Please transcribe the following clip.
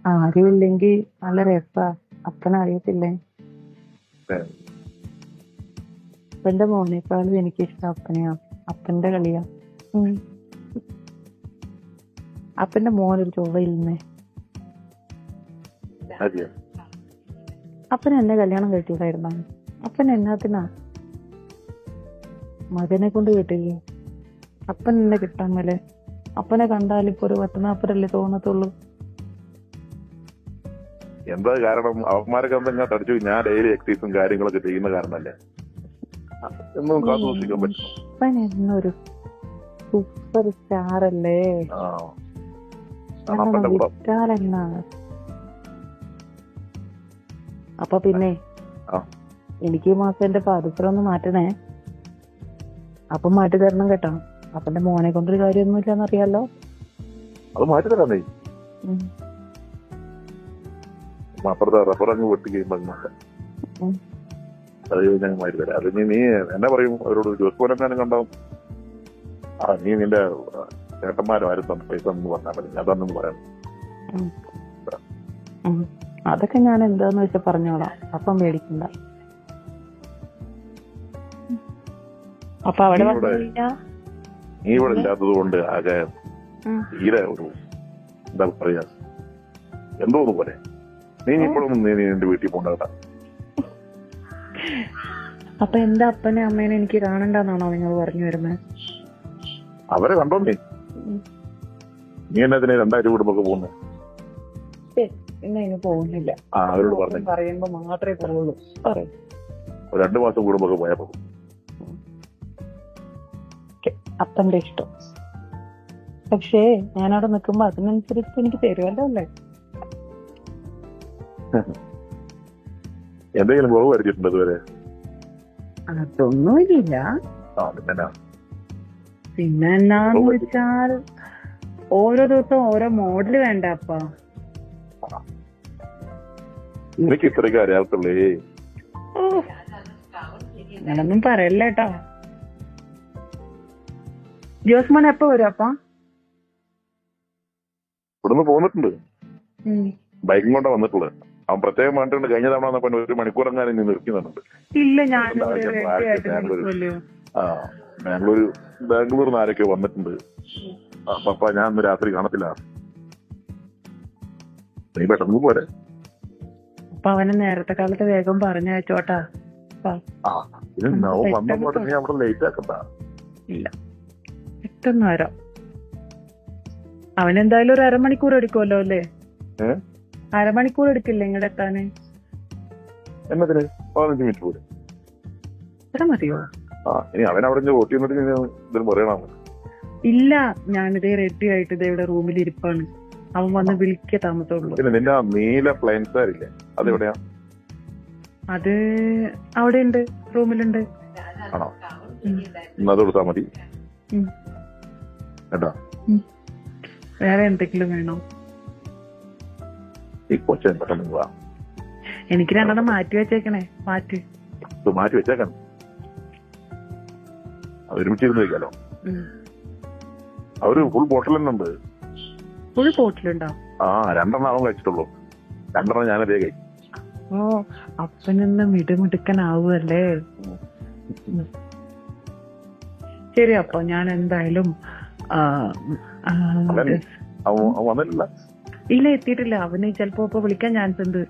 ആരുമില്ലെങ്കിൽ നല്ല രസാ. അപ്പനറിയത്തില്ലേ? അപ്പന്റെ മോനേക്കാളും എനിക്കിഷ്ടം അപ്പനെയാ. അപ്പന്റെ കളിയാ. ഉം. അപ്പന്റെ മോനൊരു ചൊവ്വയില്ലെന്നേ. അതെയോ? അപ്പൻ എന്നെ കല്യാണം കഴിച്ചില്ലായിരുന്നോ? അപ്പൻ എന്നാത്തിനാ മകനെ കൊണ്ട് കിട്ടില്ലേ? അപ്പൻ എന്നെ കിട്ടാൻ മേലെ. അപ്പനെ കണ്ടാലിപ്പോ ഒരു 10-40 തോന്നത്തുള്ളൂ. എന്താ കാരണം? അവന്മാരൊക്കെ എന്തെങ്കിലും തടിച്ചു. ഞാൻ ഡെയിലി എക്സസൈസും കാര്യങ്ങളൊക്കെ ചെയ്യുന്ന കാരണല്ലേ? എന്നും കാത്തു സൂക്ഷിക്കാൻ പറ്റും. അപ്പൻ എന്നൊരു സൂപ്പർ സ്റ്റാർ അല്ലേ? ആ, അപ്പന്റെ കൂടെ വിറ്റാലെന്നാണ്. അപ്പൊ പിന്നെ ആ. എനിക്ക് ഈ മാസം എന്റെ പാദസരം ഒന്ന് മാറ്റണേ. അപ്പം മാറ്റി തരണം കേട്ടോ. അപ്പന്റെ മോനെ കൊണ്ടൊരു കാര്യമൊന്നുമില്ലെന്നറിയാലോ. അത് മാറ്റി തരാന്നേ. ഉം. അപ്പുറത്തെ റബ്ബർ അങ്ങ് വെട്ടി കഴിയുമ്പോ ഉം. അത് ഞാൻ മാറ്റി തരാം. അത് നീ എന്നാ പറയും അവരോട്? ജോസ്പോനെങ്ങാനും കണ്ടാവും. നീ നിന്റെ ചേട്ടന്മാരും ആരും തന്നെ പൈസ എന്ന് പറഞ്ഞാൽ മതി. അതൊന്നും പറയാം. അതൊക്കെ ഞാൻ എന്താന്ന് വെച്ചാൽ പറഞ്ഞോളാം. അപ്പം മേടിക്കണ്ട. അപ്പൊ അവിടെ നീ ഇവിടെ ഇല്ലാത്തത് കൊണ്ട് ആകെ തീരെ ഒരു എന്താ പറയാ, എന്തോന്ന് പോലെ. നീ ഇപ്പോഴൊന്നും നീ നിന്റെ വീട്ടിൽ പോകണ്ട. അപ്പൊ എന്റെ അപ്പനെ അമ്മേനെ എനിക്ക് കാണണ്ടെന്നാണോ നിങ്ങൾ പറഞ്ഞു വരുന്നത്? അവരെ കണ്ടോണ്ടേ. നീ എന്നതിന് 2000 കൂടുമ്പോ പോകുന്നത്? പിന്നെ ഇനി പോകുന്നില്ല. അവരോട് പറഞ്ഞു പറയുമ്പോ മാത്രമേ പറയുള്ളൂ. പറയും 2 മാസം കൂടുമ്പോ പോയാ പോകും. അപ്പന്റെ ഇഷ്ടം. പക്ഷേ ഞാനവിടെ നിൽക്കുമ്പോ അതിനനുസരിച്ച് എനിക്ക് തരുമല്ലോ അല്ലേ? എന്തെങ്കിലും കുറവ് വരച്ചിട്ടുണ്ട് ഇതുവരെ? അതൊന്നുമില്ല. പിന്നെ എന്നാന്ന് വെച്ചാൽ ഓരോ ദിവസം ഓരോ മോഡല് വേണ്ട അപ്പ. എനിക്ക് ഇത്രയ്ക്ക് അറിയാത്തുള്ളേ. അങ്ങനൊന്നും പറയല്ലേട്ടോ. ജോസ്മോൻ എപ്പോ വരും അപ്പ? ഇവിടുന്ന് പോന്നിട്ടുണ്ട്. ബൈക്കും കൊണ്ടാ വന്നിട്ടുള്ളത്. അവൻ പ്രത്യേകം പറഞ്ഞിട്ടുണ്ട് കഴിഞ്ഞ തവണ വന്നപ്പോ 1 മണിക്കൂറെങ്ങാനും നീ നിർത്തുന്നുണ്ട്. ഇല്ല, ഞാൻ ബാംഗ്ലൂരിൽ നിന്ന് ആരൊക്കെ വന്നിട്ടുണ്ട്. പപ്പ ഞാൻ ഇന്ന് രാത്രി കാണത്തില്ല. നീ പെട്ടെന്ന് പോരെ. അപ്പൊ അവനെ നേരത്തെ കാലത്ത് വേഗം പറഞ്ഞയച്ചോട്ടാ. വന്നപ്പോ നീ അവിടെ ലേറ്റ് ആക്കണ്ട. ഇല്ല, പെട്ടെന്ന് വരാം. അവനെന്തായാലും ഒരു 1/2 മണിക്കൂർ എടുക്കുമല്ലോ അല്ലേ? 1/2 മണിക്കൂർ എടുക്കില്ലേ ഇങ്ങോട്ട് എത്താന്? എന്നതിന് 15 മിനിറ്റ് പോലും. ഇത്ര മതിയോ? ഇനി അവൻ അവിടെ വോട്ട് ചെയ്യുന്നിട്ട് ഇതിന് പറയണം. ഇല്ല, ഞാനിതേ റെഡി ആയിട്ട് ഇതേ ഇവിടെ റൂമിൽ ഇരിപ്പാണ്. അവൻ വന്ന് വിളിക്കേ താമസമുള്ളൂ. പിന്നെ നിന്റെ നീല പ്ലെയിൻസാരില്ലേ, അതെവിടെയാ? അത് അവിടെ ഉണ്ട്, റൂമിലുണ്ട്. ആണോ? അത് കൊടുത്താ മതി കേട്ടോ. വേറെ എന്തെങ്കിലും വേണോ? ഈ കൊച്ചൻ പെട്ടെന്ന് വാ. എനിക്ക് 2 മാറ്റി വെച്ചേക്കണേ. മാറ്റി വെച്ചേക്കണം. ഒരുമിച്ചിരുന്ന് വെക്കാലോ. അവര് ഫുൾ ബോട്ടിൽ തന്നെ ഉണ്ട്. ഫുൾ ബോട്ടിലുണ്ടോ? 2 അവൻ കഴിച്ചിട്ടുള്ളൂ. 2 ഞാനതേ കഴിച്ചു. ഓ, അപ്പനെന്ന് മിടുമിടുക്കനാവുമല്ലേ? ശരി, അപ്പൊ ഞാൻ എന്തായാലും വന്നിട്ടില്ല. ഇല്ല, എത്തിയിട്ടില്ല. അവന് ചിലപ്പോ ഇപ്പൊ വിളിക്കാൻ ചാൻസ് ഉണ്ട്.